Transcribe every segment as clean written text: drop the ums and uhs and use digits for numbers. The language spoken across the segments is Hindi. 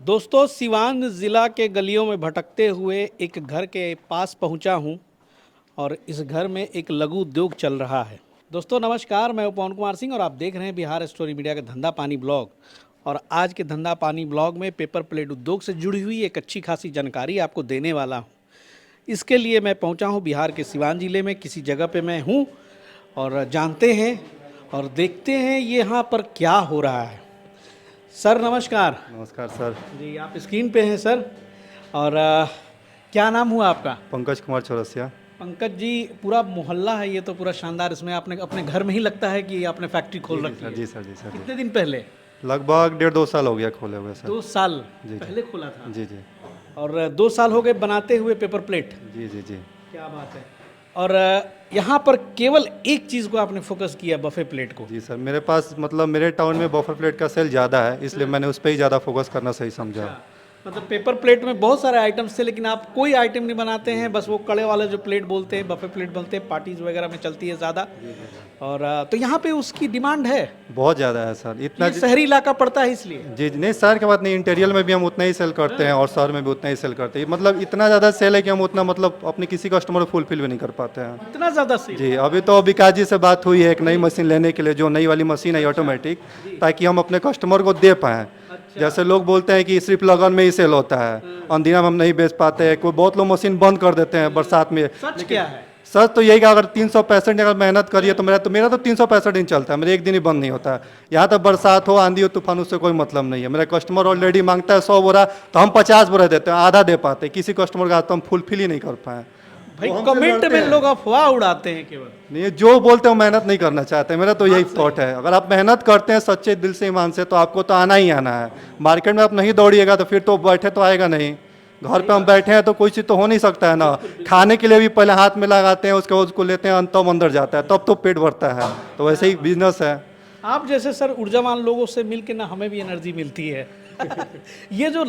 दोस्तों, सिवान ज़िला के गलियों में भटकते हुए एक घर के पास पहुंचा हूं और इस घर में एक लघु उद्योग चल रहा है। दोस्तों नमस्कार, मैं पवन कुमार सिंह और आप देख रहे हैं बिहार स्टोरी मीडिया के धंधा पानी ब्लॉग। और आज के धंधा पानी ब्लॉग में पेपर प्लेट उद्योग से जुड़ी हुई एक अच्छी खासी जानकारी आपको देने वाला हूँ। इसके लिए मैं पहुँचा हूँ बिहार के सिवान ज़िले में, किसी जगह पर मैं हूँ और जानते हैं और देखते हैं ये यहाँ पर क्या हो रहा है। सर नमस्कार। नमस्कार सर। जी, आप स्क्रीन पे हैं सर। और क्या नाम हुआ आपका? पंकज कुमार चौरसिया। पंकज जी, पूरा मोहल्ला है ये तो पूरा शानदार। इसमें आपने अपने घर में ही लगता है कि आपने फैक्ट्री खोल रखी है। जी सर, जी सर। कितने दिन पहले? लगभग 1.5-2 साल हो गया खोले हुए सर। 2 साल जी, पहले खोला था। जी जी। और 2 साल हो गए बनाते हुए पेपर प्लेट। जी जी जी। क्या बात है। और यहाँ पर केवल एक चीज़ को आपने फोकस किया, बफे प्लेट को। जी सर, मेरे पास मतलब मेरे टाउन में बफर प्लेट का सेल ज़्यादा है, इसलिए मैंने उस पर ही ज़्यादा फोकस करना सही समझा। अच्छा, मतलब पेपर प्लेट में बहुत सारे आइटम्स थे लेकिन आप कोई आइटम नहीं बनाते हैं, बस वो कड़े वाले जो प्लेट बोलते हैं, बफे प्लेट बोलते हैं, पार्टीज वगैरह में चलती है ज़्यादा। और तो यहाँ पे उसकी डिमांड है, बहुत ज़्यादा है सर। इतना ये शहरी इलाका पड़ता है इसलिए। जी जी, नहीं शहर के बात नहीं, इंटीरियर में भी हम उतना ही सेल करते हैं और शहर में भी उतना ही सेल करते हैं। मतलब इतना ज़्यादा सेल है कि हम उतना मतलब अपने किसी कस्टमर को फुलफिल भी नहीं कर पाते हैं। इतना ज़्यादा सी। जी, अभी तो विकास जी से बात हुई है एक नई मशीन लेने के लिए, जो नई वाली मशीन है ऑटोमेटिक, ताकि हम अपने कस्टमर को दे पाएँ। जैसे लोग बोलते हैं कि सिर्फ लगन में ही सेल होता है, अंधेरा में हम नहीं बेच पाते हैं, कोई बहुत लोग मशीन बंद कर देते हैं बरसात में। सच क्या है? सच तो यही कि अगर 365 दिन अगर मेहनत करिए तो मेरा तो 365 दिन चलता है, मेरा एक दिन ही बंद नहीं होता है। यहाँ तक बरसात हो, आंधी हो, तूफान, उससे कोई मतलब नहीं है। मेरा कस्टमर ऑलरेडी मांगता है 100 बोरा, तो हम 50 बोरा देते हैं, आधा दे पाते हैं। किसी कस्टमर का तो हम फुलफिल ही नहीं कर पाए। भाई कमेंट में लोग अफवाह उड़ाते हैं केवल। नहीं, जो बोलते हैं मेहनत नहीं करना चाहते। मेरा तो यही थॉट है, अगर आप मेहनत करते हैं सच्चे दिल से, ईमान से, तो आपको तो आना ही आना है। मार्केट में आप नहीं दौड़िएगा तो फिर तो बैठे तो आएगा नहीं। घर पे हम बैठे हैं तो कोई चीज़ तो हो नहीं सकता है ना। खाने के लिए भी पहले हाथ में लगाते हैं, उसके बाद उसको लेते हैं, तब अंदर जाता है, तब तो पेट भरता है। तो वैसे ही बिजनेस है। आप जैसे सर ऊर्जावान लोगों से मिलके ना हमें भी एनर्जी मिलती है। ये जो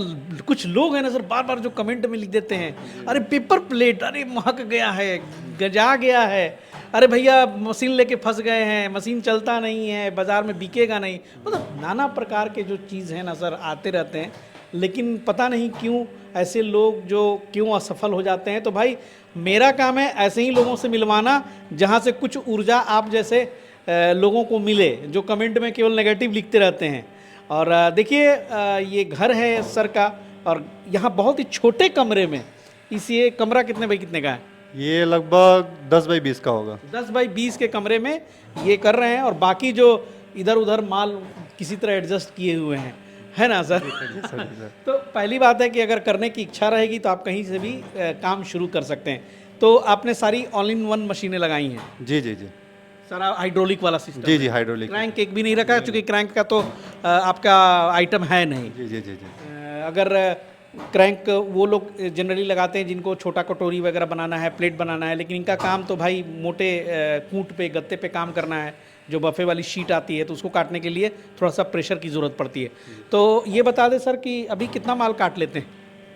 कुछ लोग हैं ना सर, बार बार जो कमेंट में लिख देते हैं, अरे पेपर प्लेट, अरे महक गया है, गजा गया है, अरे भैया मशीन लेके फंस गए हैं, मशीन चलता नहीं है, बाजार में बिकेगा नहीं। मतलब नाना प्रकार के जो चीज़ हैं ना सर आते रहते हैं, लेकिन पता नहीं क्यों ऐसे लोग जो क्यों असफल हो जाते हैं। तो भाई मेरा काम है ऐसे ही लोगों से मिलवाना, जहाँ से कुछ ऊर्जा आप जैसे लोगों को मिले, जो कमेंट में केवल नेगेटिव लिखते रहते हैं। और देखिए ये घर है सर का, और यहाँ बहुत ही छोटे कमरे में, ये कमरा कितने बाई कितने का है? ये लगभग 10 बाई 20 का होगा। 10 बाई 20 के कमरे में ये कर रहे हैं, और बाकी जो इधर उधर माल किसी तरह एडजस्ट किए हुए हैं, है ना सर? तो पहली बात है कि अगर करने की इच्छा रहेगी तो आप कहीं से भी काम शुरू कर सकते हैं। तो आपने सारी ऑल इन वन मशीनें लगाई हैं? जी जी जी। सारा हाइड्रोलिक वाला सिस्टम? जी जी, हाइड्रोलिक। क्रैंक एक भी नहीं रखा, क्योंकि क्रैंक का तो आपका आइटम है नहीं। जी जी जी जी। अगर क्रैंक वो लोग जनरली लगाते हैं जिनको छोटा कटोरी वगैरह बनाना है, प्लेट बनाना है, लेकिन इनका काम तो भाई मोटे कूट पे, गत्ते पे काम करना है। जो बफे वाली शीट आती है तो उसको काटने के लिए थोड़ा सा प्रेशर की ज़रूरत पड़ती है। तो ये बता दें सर कि अभी कितना माल काट लेते हैं?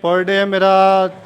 पर डे मेरा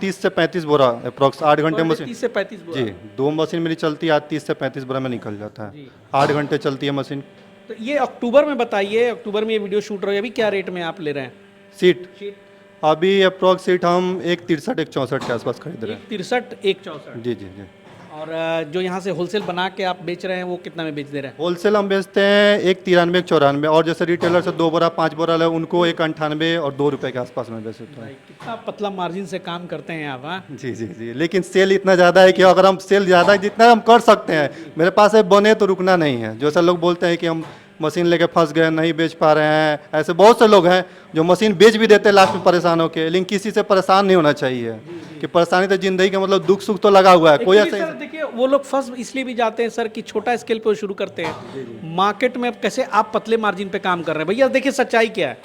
30 से 35 बोरा अप्रॉक्स, 8 घंटे मशीन। 30 से 35 बोरा? जी, 2 मशीन मेरी चलती है, आज 30 से 35 बोरा में निकल जाता है। 8 घंटे चलती है मशीन। तो ये अक्टूबर में बताइए, अक्टूबर में ये वीडियो शूट रही है, अभी क्या रेट में आप ले रहे हैं सीट? शीट? अभी अप्रॉक्स सीट हम 163 164 के आसपास खरीद रहे हैं। 63 164? जी जी जी। और जो यहाँ से होलसेल बना के आप बेच रहे हैं वो कितना में बेच दे रहे हैं? होलसेल हम बेचते हैं 193 194, और जैसे रिटेलर से 2 बोरा 5 बोरा ले उनको 198 और 2 रुपये के आसपास में बेच देते हैं। कितना पतला मार्जिन से काम करते हैं आप, हाँ? जी जी जी, लेकिन सेल इतना ज़्यादा है कि अगर हम सेल ज़्यादा जितना हम कर सकते हैं, मेरे पास है बने तो रुकना नहीं है। जैसे लोग बोलते हैं कि हम मशीन लेके फंस गए, नहीं बेच पा रहे हैं, ऐसे बहुत से लोग हैं जो मशीन बेच भी देते हैं लास्ट में परेशान होकर। लेकिन किसी से परेशान नहीं होना चाहिए, कि परेशानी तो जिंदगी का मतलब दुख सुख तो लगा हुआ है। कोई Actually, ऐसा सर देखिए वो लोग फंस इसलिए भी जाते हैं सर कि छोटा स्केल पे शुरू करते हैं। मार्केट में अब कैसे आप पतले मार्जिन पे काम कर रहे हैं, भैया देखिए सच्चाई क्या है।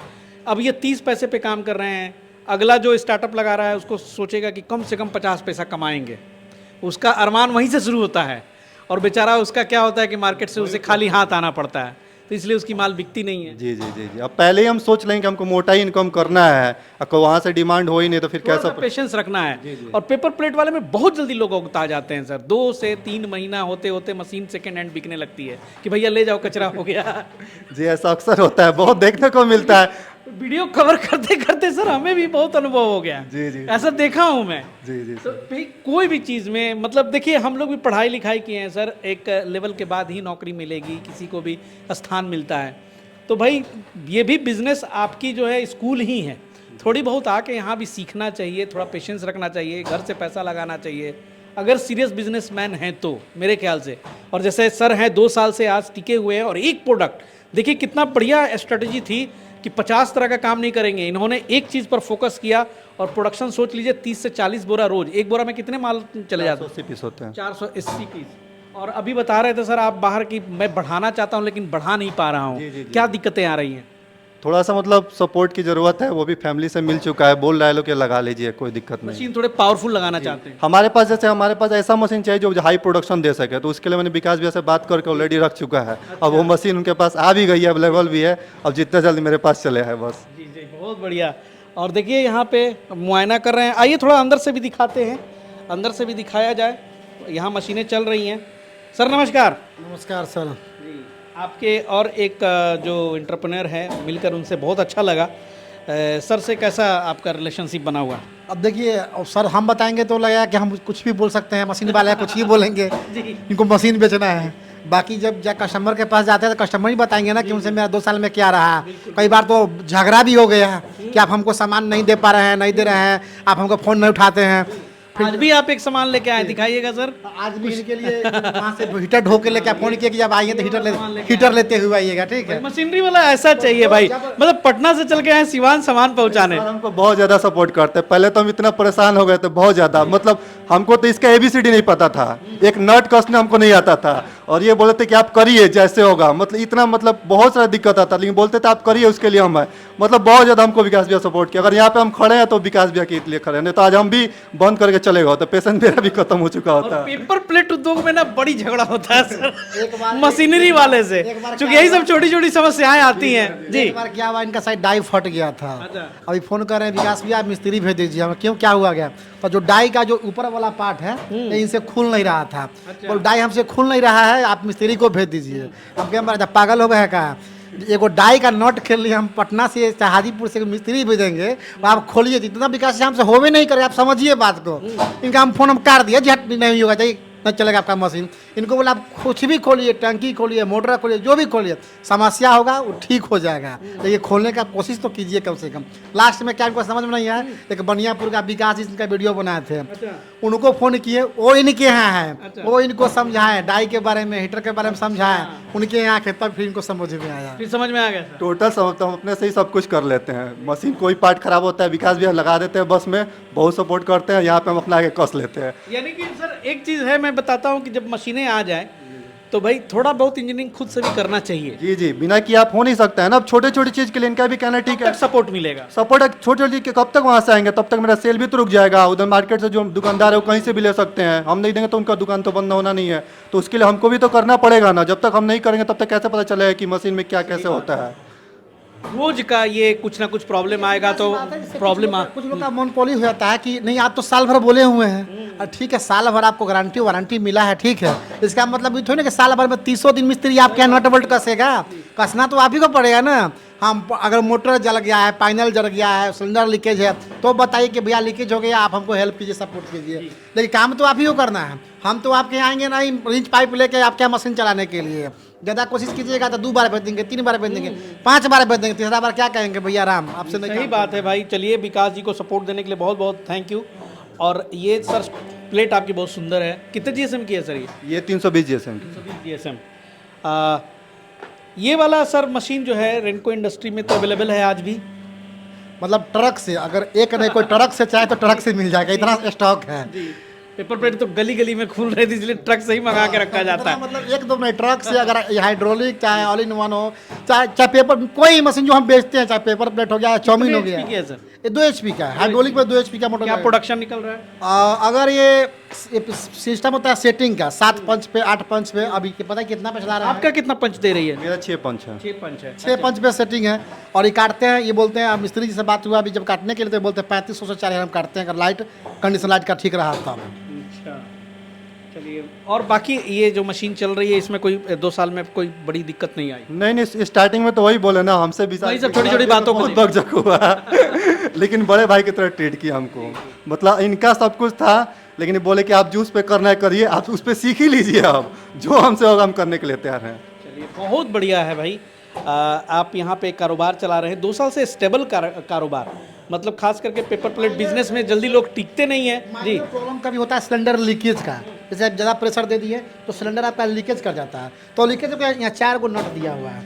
अब ये 30 पैसे पे काम कर रहे हैं, अगला जो स्टार्टअप लगा रहा है उसको सोचेगा कि कम से कम 50 पैसा कमाएंगे, उसका अरमान वहीं से शुरू होता है। और बेचारा उसका क्या होता है कि मार्केट से उसे खाली हाथ आना पड़ता है, तो इसलिए उसकी माल बिकती नहीं है। जी जी जी जी। अब पहले ही हम सोच लेंगे कि हमको मोटा ही इनकम करना है, अगर वहाँ से डिमांड हो ही नहीं तो फिर कैसा? पेशेंस रखना है। और पेपर प्लेट वाले में बहुत जल्दी लोग उगता जाते हैं सर, 2 से 3 महीना होते होते मशीन सेकेंड हैंड बिकने लगती है कि भैया ले जाओ, कचरा हो गया। जी, ऐसा अक्सर होता है, बहुत देखने को मिलता है। वीडियो कवर करते करते सर हमें भी बहुत अनुभव हो गया। जी जी ऐसा देखा हूँ मैं। जी जी तो भाई कोई भी चीज़ में मतलब देखिए हम लोग भी पढ़ाई लिखाई किए हैं सर, एक लेवल के बाद ही नौकरी मिलेगी, किसी को भी स्थान मिलता है। तो भाई ये भी बिजनेस आपकी जो है स्कूल ही है, थोड़ी बहुत आके यहाँ भी सीखना चाहिए, थोड़ा पेशेंस रखना चाहिए, घर से पैसा लगाना चाहिए अगर सीरियस बिजनेसमैन हैं तो, मेरे ख्याल से। और जैसे सर हैं 2 साल से आज टिके हुए हैं और एक प्रोडक्ट, देखिए कितना बढ़िया स्ट्रेटजी थी कि 50 तरह का काम नहीं करेंगे, इन्होंने एक चीज़ पर फोकस किया और प्रोडक्शन सोच लीजिए 30 से 40 बोरा रोज। एक बोरा में कितने माल चले जाते हैं? 480 पीस होते हैं। 480 पीस। और अभी बता रहे थे सर आप बाहर की, मैं बढ़ाना चाहता हूँ लेकिन बढ़ा नहीं पा रहा हूँ, क्या दिक्कतें आ रही हैं? थोड़ा सा मतलब सपोर्ट की ज़रूरत है, वो भी फैमिली से मिल चुका है, बोल रहा है लोग कि लगा लीजिए, कोई दिक्कत नहीं। मशीन थोड़े पावरफुल लगाना चाहते हैं। हमारे पास जैसे हमारे पास ऐसा मशीन चाहिए जो हाई प्रोडक्शन दे सके, तो उसके लिए मैंने विकास भैया से बात करके ऑलरेडी रख चुका है। अब वो मशीन उनके पास आ भी गई है, अवेलेबल भी है, अब जितना जल्दी मेरे पास चले है बस। जी जी बहुत बढ़िया। और देखिए यहाँ पे मुआयना कर रहे हैं, आइए थोड़ा अंदर से भी दिखाते हैं, अंदर से भी दिखाया जाए। यहाँ मशीनें चल रही हैं। सर नमस्कार। नमस्कार सर। जी आपके और एक जो एंटरप्रेन्योर है मिलकर उनसे बहुत अच्छा लगा। सर से कैसा आपका रिलेशनशिप बना हुआ? अब देखिए, अब सर हम बताएंगे तो लगेगा कि हम कुछ भी बोल सकते हैं, मशीन वाले हैं, कुछ ही बोलेंगे। इनको मशीन बेचना है। बाकी जब कस्टमर के पास जाते हैं तो कस्टमर ही बताएंगे ना कि उनसे मेरा 2 साल में क्या रहा। कई बार तो झगड़ा भी हो गया कि आप हमको सामान नहीं दे पा रहे हैं, नहीं दे रहे हैं, आप हमको फ़ोन नहीं उठाते हैं। आज भी आप एक सामान लेके आए, दिखाइएगा सर। आज भी इनके लिए वहाँ से हीटर ढो के लेके फ़ोन किया कि जब आइए तो हीटर लेते हुए आइएगा, ठीक है। मशीनरी वाला ऐसा चाहिए भाई, मतलब पटना से चल के आए सिवान सामान पहुंचाने। सर हमको बहुत ज़्यादा सपोर्ट करते हैं। पहले तो हम इतना परेशान हो गए थे, बहुत ज़्यादा, मतलब हमको तो इसका ABCD नहीं पता था, एक नट कसना हमको नहीं आता था, और ये बोलते थे कि आप करिए जैसे होगा, मतलब इतना मतलब बहुत सारा दिक्कत आता, लेकिन बोलते थे आप करिए, उसके लिए हम है, मतलब बहुत ज़्यादा हमको विकास भैया सपोर्ट किया। अगर यहाँ पे हम खड़े हैं तो विकास भैया के लिए खड़े हैं, नहीं तो आज हम भी बंद करके चले गए, तो पेशेंट मेरा भी खत्म हो चुका होता है। पेपर प्लेट उद्योग में ना बड़ी झगड़ा होता है एक सर बार- मशीनरी वाले से, एक बार क्योंकि यही सब छोटी छोटी समस्याएं आती हैं। जी एक बार क्या हुआ, इनका शायद डाई फट गया था। अच्छा। अभी फोन कर रहे हैं विकास भैया मिस्त्री भेज दीजिए। हम क्यों, क्या हुआ गया? तो जो डाई का जो ऊपर वाला पार्ट है ये इनसे खुल नहीं रहा था। अच्छा। और डाई हमसे खुल नहीं रहा है, आप मिस्त्री को भेज दीजिए। हम क्या हमारा पागल हो गए का? एगो डाई का नट के लिए हम पटना से हाजीपुर से मिस्त्री भेजेंगे, तो आप खोलिए, इतना विकास हमसे होवे नहीं करे, आप समझिए बात को। इनका हम फोन हम काट दिए, झट नहीं होगा, चाहिए नहीं चलेगा आपका मशीन। इनको बोला आप कुछ भी खोलिए, टंकी खोलिए, मोटर खोलिए, जो भी खोलिए, समस्या होगा वो ठीक हो जाएगा, लेकिन खोलने का कोशिश तो कीजिए कम से कम। लास्ट में क्या इनको समझ में नहीं आया, एक बनियापुर का विकास जिनका वीडियो बनाए थे, उनको फ़ोन किए, वो इनके यहाँ है, वो इनको समझाए, डाई के बारे में, हीटर के बारे में समझाए, उनके यहाँ थे, तब फिर इनको समझ में आया। फिर समझ में आ गया सर। टोटल समझता हूँ, अपने से ही सब कुछ कर लेते हैं। मशीन कोई पार्ट खराब होता है विकास भैया लगा देते हैं, बस में बहुत सपोर्ट करते हैं, यहाँ पे हम अपना आगे कस लेते हैं। यानी कि सर एक चीज़ है, मैं बताता हूँ कि जब मशीनें आ जाए तो भाई थोड़ा बहुत इंजीनियरिंग खुद से भी करना चाहिए, जी जी, बिना किए आप हो नहीं सकता है ना। अब छोटे छोटी चीज़ के लिए इनका भी कहना ठीक है, सपोर्ट मिलेगा। सपोर्ट छोटी छोटी के कब तक वहाँ से आएंगे, तब तक मेरा सेल भी तो रुक जाएगा। उधर मार्केट से जो दुकानदार है वो कहीं से भी ले सकते हैं, हम नहीं देंगे तो उनका दुकान तो बंद होना नहीं है। तो उसके लिए हमको भी तो करना पड़ेगा ना, जब तक हम नहीं करेंगे तब तक कैसे पता चलेगा कि मशीन में क्या कैसे होता है। रोज का ये कुछ ना कुछ प्रॉब्लम आएगा तो प्रॉब्लम कुछ लोग का मोनोपोली हो जाता है कि नहीं आप तो साल भर बोले हुए हैं, और ठीक है साल भर आपको गारंटी वारंटी मिला है, ठीक है, इसका मतलब ये थोड़ी ना कि साल भर में 300 दिन मिस्त्री आपके यहाँ नट बोल्ट कसेगा। कसना तो आप ही को पड़ेगा ना। हम अगर मोटर जल गया है, पैनल जल गया है, सिलेंडर लीकेज है, तो बताइए कि भैया लीकेज हो गया, आप हमको हेल्प कीजिए, सपोर्ट कीजिए, लेकिन काम तो आप ही को करना है। हम तो आपके यहाँ आएंगे नहीं रिंच पाइप लेके आपके यहाँ मशीन चलाने के लिए। ज़्यादा कोशिश कीजिएगा तो 2 बार भेज देंगे, 3 बार भेज देंगे, 5 बार भेज देंगे, तीसरा बार क्या कहेंगे भैया राम आपसे नहीं। सही बात है भाई। चलिए विकास जी को सपोर्ट देने के लिए बहुत बहुत थैंक यू। और ये सर प्लेट आपकी बहुत सुंदर है, कितने GSM की है सर ये 320 GSM की। 320 GSM। ये वाला सर मशीन जो है रेनको इंडस्ट्री में तो अवेलेबल है आज भी? मतलब ट्रक से, अगर एक नहीं कोई ट्रक से चाहे तो ट्रक से मिल जाएगा, इतना स्टॉक है। पेपर प्लेट तो गली गली में खुल रही थी, इसलिए ट्रक से ही मंगा के रखा जाता है। मतलब एक दो नहीं, ट्रक से, अगर हाइड्रोलिक चाहे ऑल इन वन हो, चाहे पेपर, कोई मशीन जो हम बेचते हैं, चाहे पेपर प्लेट हो गया, चाउमीन हो गया, HP की है सर? ये 2 HP का है, हाइड्रोलिक में 2 HP का मोटर। क्या प्रोडक्शन निकल रहा है? अगर ये सिस्टम होता है सेटिंग का, 7 पंच पे 8 पंच पे, अभी पता है कितना पे चला रहा है? आपका कितना पंच दे रही है? मेरा 6 पंच है। 6 पंच है। 6 पंच पे सेटिंग है। और ये काटते हैं, ये बोलते हैं, मिस्त्री जी से बात हुआ अभी जब काटने के लिए, तो बोलते हैं 3500 से 4000 हम काटते हैं, अगर लाइट कंडीशन लाइट का ठीक रहा तब। अच्छा चलिए चलिए, और बाकी ये जो मशीन चल रही है इसमें कोई 2 साल में कोई बड़ी दिक्कत नहीं आई? नहीं नहीं, स्टार्टिंग में तो वही बोले ना, हमसे भी वही सब छोटी-छोटी बातों को बहुत बकझक हुआ लेकिन बड़े भाई की तरह ट्रीट किया हमको। मतलब इनका सब कुछ था, लेकिन बोले कि आप जूस पे करना है करिए, आप उस पे सीख ही लीजिए, आप जो हमसे होगा हम करने के लिए तैयार हैं। चलिए, बहुत बढ़िया है भाई। आप यहाँ पे कारोबार चला रहे हैं 2 साल से, स्टेबल कारोबार, मतलब खास करके पेपर प्लेट बिजनेस में जल्दी लोग टिकते नहीं है जी। प्रॉब्लम कभी होता है सिलेंडर लीकेज का, जैसे आप ज़्यादा प्रेशर दे दिए तो सिलेंडर आपका लीकेज कर जाता है। तो लीकेज का यहाँ 4 गो नट दिया हुआ है,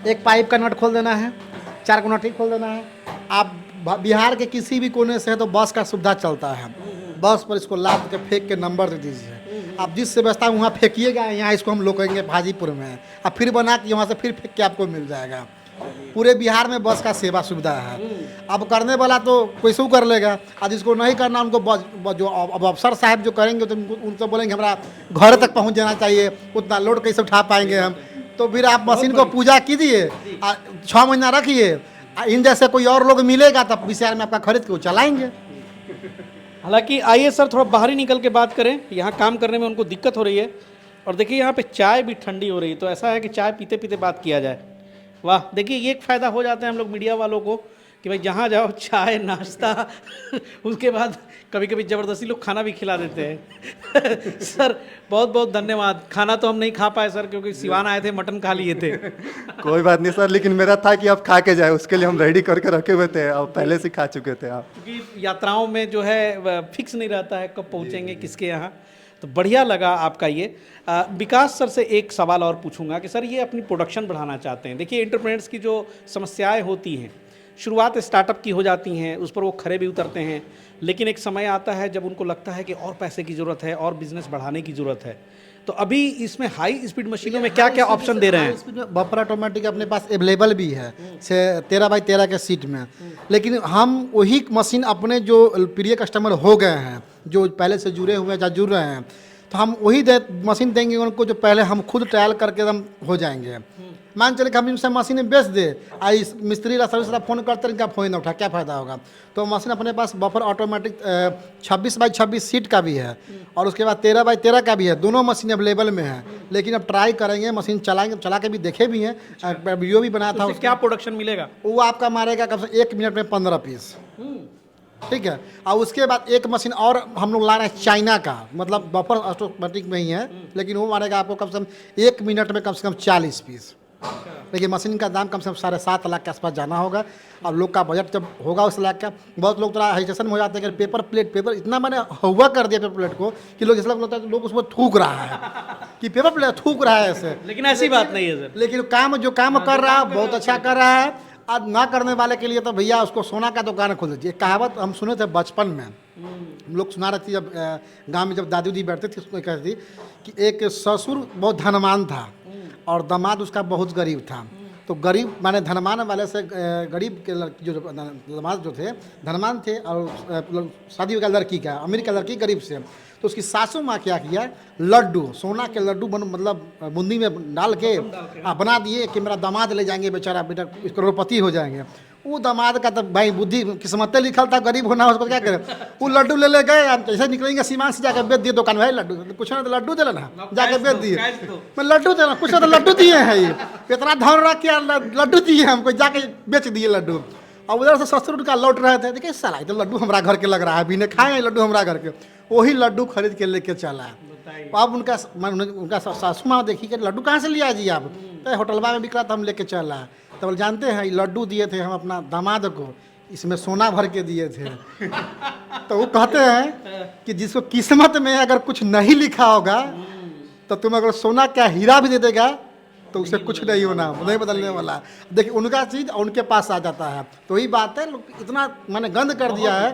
एक पाइप का नट खोल देना है, 4 गो नट ही खोल देना है। आप बिहार के किसी भी कोने से है तो बस का सुविधा चलता है, बस पर इसको लाद के फेंक के नंबर दे दीजिए, आप जिस व्यवस्था वहाँ फेंकिएगा, यहाँ इसको हम लोग कहेंगे हाजीपुर में, अब फिर बना के वहाँ से फिर फेंक के आपको मिल जाएगा। पूरे बिहार में बस का सेवा सुविधा है। अब करने वाला तो कोई सो कर लेगा, आज जिसको नहीं करना उनको जो अब अफसर साहब जो करेंगे तो उनसे बोलेंगे हमारा घर तक पहुँच जाना चाहिए, उतना लोड कैसे उठा पाएंगे हम। तो फिर आप मशीन को पूजा कीजिए, 6 महीना रखिए, इन जैसे कोई और लोग मिलेगा तब विषय में आपका खरीद के वो चलाएंगे। हालांकि आइए सर थोड़ा बाहर ही निकल के बात करें, यहाँ काम करने में उनको दिक्कत हो रही है। और देखिए यहाँ पे चाय भी ठंडी हो रही है, तो ऐसा है कि चाय पीते पीते बात किया जाए। वाह, देखिए ये एक फ़ायदा हो जाता है हम लोग मीडिया वालों को कि भाई जहाँ जाओ चाय नाश्ता उसके बाद कभी कभी ज़बरदस्ती लोग खाना भी खिला देते हैं सर बहुत बहुत धन्यवाद। खाना तो हम नहीं खा पाए सर, क्योंकि सिवान आए थे, मटन खा लिए थे कोई बात नहीं सर, लेकिन मेरा था कि आप खा के जाए, उसके लिए हम रेडी करके रखे हुए थे और पहले से खा चुके थे आप। क्योंकि यात्राओं में जो है फिक्स नहीं रहता है कब पहुँचेंगे किसके यहाँ, तो बढ़िया लगा आपका ये। विकास सर से एक सवाल और पूछूंगा कि सर ये अपनी प्रोडक्शन बढ़ाना चाहते हैं। देखिए एंटरप्रेन्योर्स की जो समस्याएं होती हैं, शुरुआत स्टार्टअप की हो जाती हैं, उस पर वो खरे भी उतरते हैं, लेकिन एक समय आता है जब उनको लगता है कि और पैसे की ज़रूरत है और बिजनेस बढ़ाने की ज़रूरत है। तो अभी इसमें हाई स्पीड मशीनों में क्या क्या ऑप्शन दे रहे हैं? बफर ऑटोमेटिक अपने पास अवेलेबल भी है 13x13 के सीट में, लेकिन हम वही मशीन अपने जो प्रिय कस्टमर हो गए हैं, जो पहले से जुड़े हुए हैं या जुड़ रहे हैं, तो हम वही मशीन देंगे उनको जो पहले हम खुद ट्रायल करके हम हो जाएंगे। मान चले कि हम इनसे मशीनें बेच दे, इस मिस्त्री ला सर्विस फ़ोन करते हैं, इनका फ़ोन ना उठा, क्या फ़ायदा होगा। तो मशीन अपने पास बफर ऑटोमेटिक 26x26 सीट का भी है और उसके बाद 13x13 का भी है, दोनों मशीन अवेलेबल में है। लेकिन अब ट्राई करेंगे, मशीन चलाएंगे, चला के भी देखे भी हैं, वीडियो भी बनाया था। क्या प्रोडक्शन मिलेगा? वो आपका मारेगा कम से 1 मिनट में 15 पीस, ठीक है। और उसके बाद एक मशीन और हम लोग ला रहे हैं चाइना का, मतलब बफर ऑटोमेटिक में ही है, लेकिन वो मारेगा आपको कम से कम 1 मिनट में कम से कम 40 पीस। लेकिन मशीन का दाम कम से कम 7.5 लाख के आसपास जाना होगा, और लोग का बजट जब होगा उस लाख का, बहुत लोग थोड़ा हेजिटेशन हो जाते हैं कि पेपर इतना मैंने हुआ कर दिया पेपर प्लेट को कि लोग इसलिए लगता है कि लोग उसको थूक रहा है कि पेपर प्लेट थूक रहा है ऐसे, लेकिन ऐसी बात नहीं है सर। लेकिन जो काम कर रहा है बहुत अच्छा कर रहा है। आज ना करने वाले के लिए तो भैया उसको सोना का दुकान खोल दीजिए। कहावत हम सुने थे बचपन में, हम लोग सुना रहे थे जब गांव में जब दादी उदी बैठती थी, उसको कहती थी कि एक ससुर बहुत धनवान था और दामाद उसका बहुत गरीब था। तो गरीब माने धनवान वाले से गरीब के जो दामाद जो थे धनवान थे, और शादी हो गया लड़की का, अमीर का लड़की गरीब से। तो उसकी सासू माँ क्या किया, लड्डू, सोना के लड्डू मतलब बूंदी में डाल के बना दिए कि मेरा दामाद ले जाएंगे, बेचारा बेटा करोड़पति हो जाएंगे। वो दामाद का तो भाई बुद्धि किस्मत लिखल था, गरीब होना उसको क्या करे। वो लड्डू ले गए, हम कैसे निकलेंगे सीमान से, जाकर बेच दिए दुकान में, लड्डू कुछ ना तो लड्डू दे लेना, जाके बेच दिए। मैं लड्डू देना कुछ ना तो लड्डू दिए हैं, ये इतना धन रख के लड्डू दिए हमको, जाके बेच दिए लड्डू। और उधर से ससुर उनका लौट रहे थे, देखिए साला तो लड्डू हमारा घर के लग रहा है, अभी ने खाए लड्डू हमारा घर के, वही लड्डू खरीद के लेके चला। अब उनका सासू माँ देखी कि लड्डू कहाँ से लिया जी आप, तो होटलवा में बिक रहा था, हम लेके चला। तो बोले जानते हैं ये लड्डू दिए थे हम अपना दामाद को, इसमें सोना भर के दिए थे। तो वो कहते हैं कि जिसको किस्मत में अगर कुछ नहीं लिखा होगा तो तुम अगर सोना क्या हीरा भी दे देगा तो उसे कुछ नहीं होना, नहीं बदलने वाला। देखिए उनका चीज़ उनके पास आ जाता है। तो वही बात है, लोग इतना मैंने गंद कर दिया है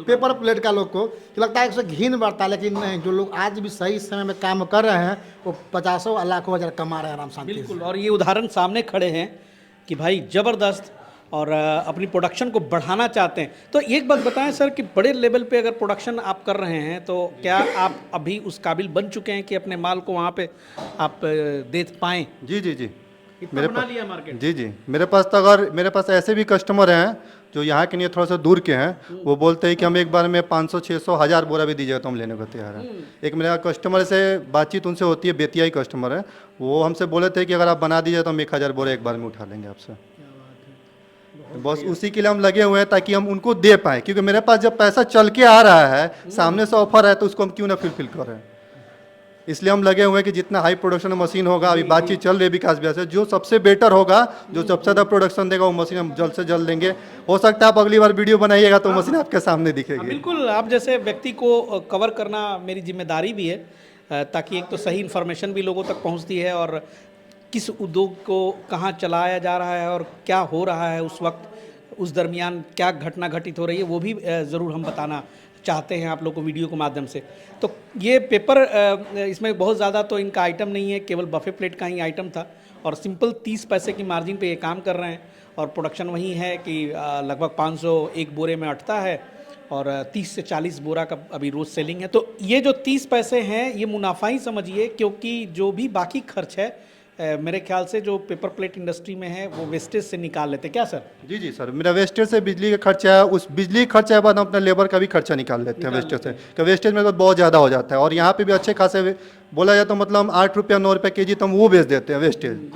पेपर प्लेट का लोग को कि लगता है उससे घिन बढ़ता है, लेकिन नहीं, जो लोग आज भी सही समय में काम कर रहे हैं वो 50 लाखों हजार कमा रहे हैं आराम शांति से। बिल्कुल, और ये उदाहरण सामने खड़े हैं कि भाई ज़बरदस्त, और अपनी प्रोडक्शन को बढ़ाना चाहते हैं। तो एक बात बताएं सर कि बड़े लेवल पे अगर प्रोडक्शन आप कर रहे हैं तो क्या आप अभी उस काबिल बन चुके हैं कि अपने माल को वहाँ पे आप दे पाएँ? जी जी जी, मेरे बना लिया मार्केट? जी जी, मेरे पास तो अगर मेरे पास ऐसे भी कस्टमर हैं जो यहाँ के लिए थोड़ा सा दूर के हैं, वो बोलते हैं कि हम एक बार में 500 600 1000 बोरा भी दीजिएगा तो हम लेने को तैयार हैं। एक मेरा कस्टमर से बातचीत उनसे होती है, बेतियाई कस्टमर है, वो हमसे बोले थे कि अगर आप बना दीजिए तो हम 1000 बोरा एक बार में उठा लेंगे आपसे। बस उसी के लिए हम लगे हुए हैं ताकि हम उनको दे पाएँ, क्योंकि मेरे पास जब पैसा चल के आ रहा है, सामने से ऑफर है, तो उसको हम क्यों ना फुलफिल करें। इसलिए हम लगे हुए हैं कि जितना हाई प्रोडक्शन मशीन होगा, अभी बातचीत चल रही है विकास भैया से, जो सबसे बेटर होगा, जो सबसे ज़्यादा प्रोडक्शन देगा वो मशीन हम जल्द से जल्द देंगे। हो सकता है आप अगली बार वीडियो बनाइएगा तो मशीन आपके सामने दिखेगी। बिल्कुल, आप जैसे व्यक्ति को कवर करना मेरी जिम्मेदारी भी है, ताकि एक तो सही इन्फॉर्मेशन भी लोगों तक पहुंचती है और किस उद्योग को कहाँ चलाया जा रहा है और क्या हो रहा है उस वक्त, उस दरमियान क्या घटना घटित हो रही है, वो भी ज़रूर हम बताना चाहते हैं आप लोग को वीडियो के माध्यम से। तो ये पेपर, इसमें बहुत ज़्यादा तो इनका आइटम नहीं है, केवल बफे प्लेट का ही आइटम था और सिंपल 30 पैसे की मार्जिन पे ये काम कर रहे हैं और प्रोडक्शन वही है कि लगभग 501 बोरे में अटता है और 30 से 40 बोरा का अभी रोज़ सेलिंग है। तो ये जो 30 पैसे हैं ये मुनाफा ही समझिए, क्योंकि जो भी बाकी खर्च है मेरे ख्याल से जो पेपर प्लेट इंडस्ट्री में है वो वेस्टेज से निकाल लेते, क्या सर? जी जी सर, मेरा वेस्टेज से बिजली का खर्चा है, उस बिजली के खर्चे के बाद हम अपना लेबर का भी खर्चा निकाल लेते हैं वेस्टेज से, कि वेस्टेज में तो बहुत ज़्यादा हो जाता है। और यहाँ पे भी अच्छे खासे बोला जाए तो मतलब हम 8 रुपया 9 रुपये केजी तो हम वो बेच देते हैं वेस्टेज।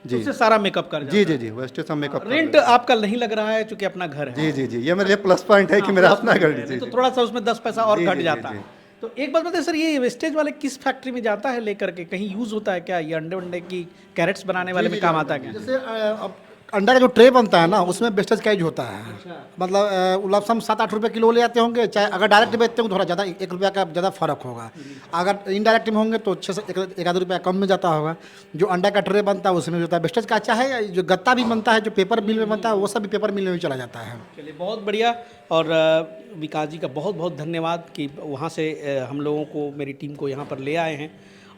जी, उससे सारा मेकअप कर जाता जी जी जी, वेस्टेज से मेकअप। रेंट आपका नहीं लग रहा है क्योंकि अपना घर है। जी जी जी, ये मेरे लिए प्लस पॉइंट है कि मेरा अपना घर है। तो थोड़ा सा उसमें 10 पैसा और जी, घट जी, जाता जी, है। तो एक बात बताइए सर, ये वेस्टेज वाले किस फैक्ट्री में जाता है लेकर के, कहीं यूज़ होता है क्या? ये अंडे वंडे की कैरेट्स बनाने वाले में काम आता है क्या? जैसे अब अंडा का जो ट्रे बनता है ना, उसमें वेस्टेज का यूज होता है। मतलब लमसम 7-8 रुपये किलो ले जाते होंगे, चाहे अगर डायरेक्ट बेचते हो तो थोड़ा ज़्यादा 1 रुपया का ज़्यादा फर्क होगा, अगर इनडायरेक्ट में होंगे तो 6 से 1 रुपया कम में जाता होगा। जो अंडा का ट्रे बनता है उसमें भी होता है वेस्टेज का। अच्छा है, जो गत्ता भी बनता है, जो पेपर मिल में बनता है, वो सब भी पेपर मिल में भी चला जाता है। चलिए बहुत बढ़िया। और विकास जी का बहुत बहुत धन्यवाद कि वहाँ से हम लोगों को, मेरी टीम को यहाँ पर ले आए हैं।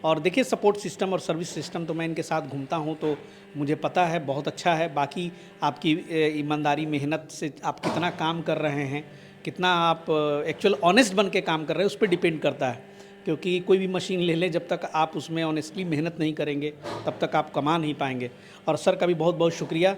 और देखिए सपोर्ट सिस्टम और सर्विस सिस्टम तो मैं इनके साथ घूमता हूँ तो मुझे पता है बहुत अच्छा है। बाकी आपकी ईमानदारी, मेहनत से आप कितना काम कर रहे हैं, कितना आप एक्चुअल ऑनेस्ट बन के काम कर रहे हैं, उस पर डिपेंड करता है। क्योंकि कोई भी मशीन ले लें, जब तक आप उसमें ऑनेस्टली मेहनत नहीं करेंगे तब तक आप कमा नहीं पाएंगे। और सर का भी बहुत बहुत शुक्रिया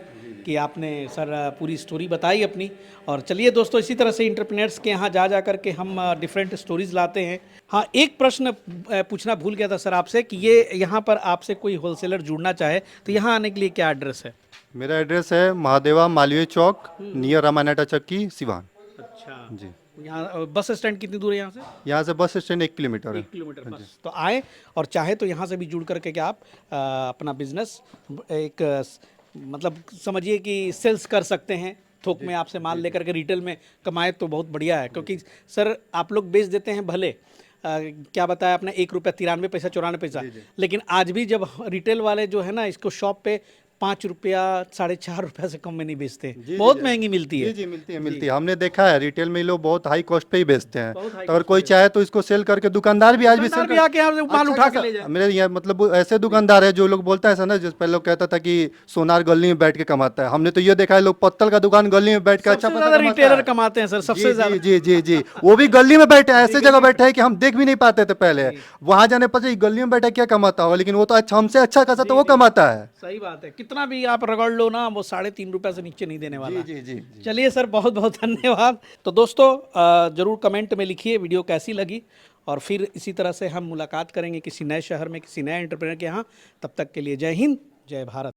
कि आपने सर पूरी स्टोरी बताई अपनी। और चलिए दोस्तों, इसी तरह से एंटरप्रेन्योर्स के यहाँ जा कर के हम डिफरेंट स्टोरीज़ लाते हैं। हाँ, एक प्रश्न पूछना भूल गया था सर आपसे कि ये यहाँ पर आपसे कोई होलसेलर जुड़ना चाहे तो यहाँ आने के लिए क्या एड्रेस है? मेरा एड्रेस है महादेवा मालवीय चौक, नियर रामायणाटा चक्की, सिवान। अच्छा जी, यहाँ बस स्टैंड कितनी दूर है यहाँ से? यहाँ से बस स्टैंड 1 किलोमीटर है। 1 किलोमीटर बस। तो आए और चाहे तो यहाँ से भी जुड़ करके कि आप अपना बिजनेस एक मतलब समझिए कि सेल्स कर सकते हैं। थोक में आपसे माल लेकर के रिटेल में कमाए तो बहुत बढ़िया है। क्योंकि सर आप लोग बेच देते हैं भले, क्या बताया आपने, 1 रुपया 93 पैसा 94 पैसा, लेकिन आज भी जब रिटेल वाले जो है ना इसको शॉप पे 5 रुपया 4.5 रुपया से कम में नहीं बेचते, बहुत महंगी मिलती है। जी जी, मिलती है। हमने देखा है रिटेल में लोग बहुत हाई कॉस्ट पे ही बेचते हैं। तो अगर कोई चाहे तो इसको सेल करके, दुकानदार भी आज भी सेल आके यहाँ से माल उठा के ले जाए। मेरे यहाँ मतलब ऐसे दुकानदार है जो लोग बोलता है ना, जिस पहले लोग कहता था कि सोनार गली में बैठ के कमाता है, हमने तो ये देखा है लोग पत्तल का दुकान गली में बैठ के अच्छा पैसा कमाता है। रिटेलर कमाते हैं सर सबसे ज्यादा। जी जी जी, वो भी गली में बैठे, ऐसे जगह बैठे है कि हम देख भी नहीं पाते थे पहले। वहां जाने पर गली में बैठे क्या कमाता होगा, लेकिन वो तो अच्छा, हमसे अच्छा खासा तो वो कमाता है। सही बात है, कितना भी आप रगड़ लो ना, वो 3.5 रुपया से नीचे नहीं देने वाला। जी जी। चलिए सर, बहुत बहुत धन्यवाद। तो दोस्तों जरूर कमेंट में लिखिए वीडियो कैसी लगी, और फिर इसी तरह से हम मुलाकात करेंगे किसी नए शहर में, किसी नए एंटरप्रेन्योर के यहाँ। तब तक के लिए जय हिंद, जय भारत।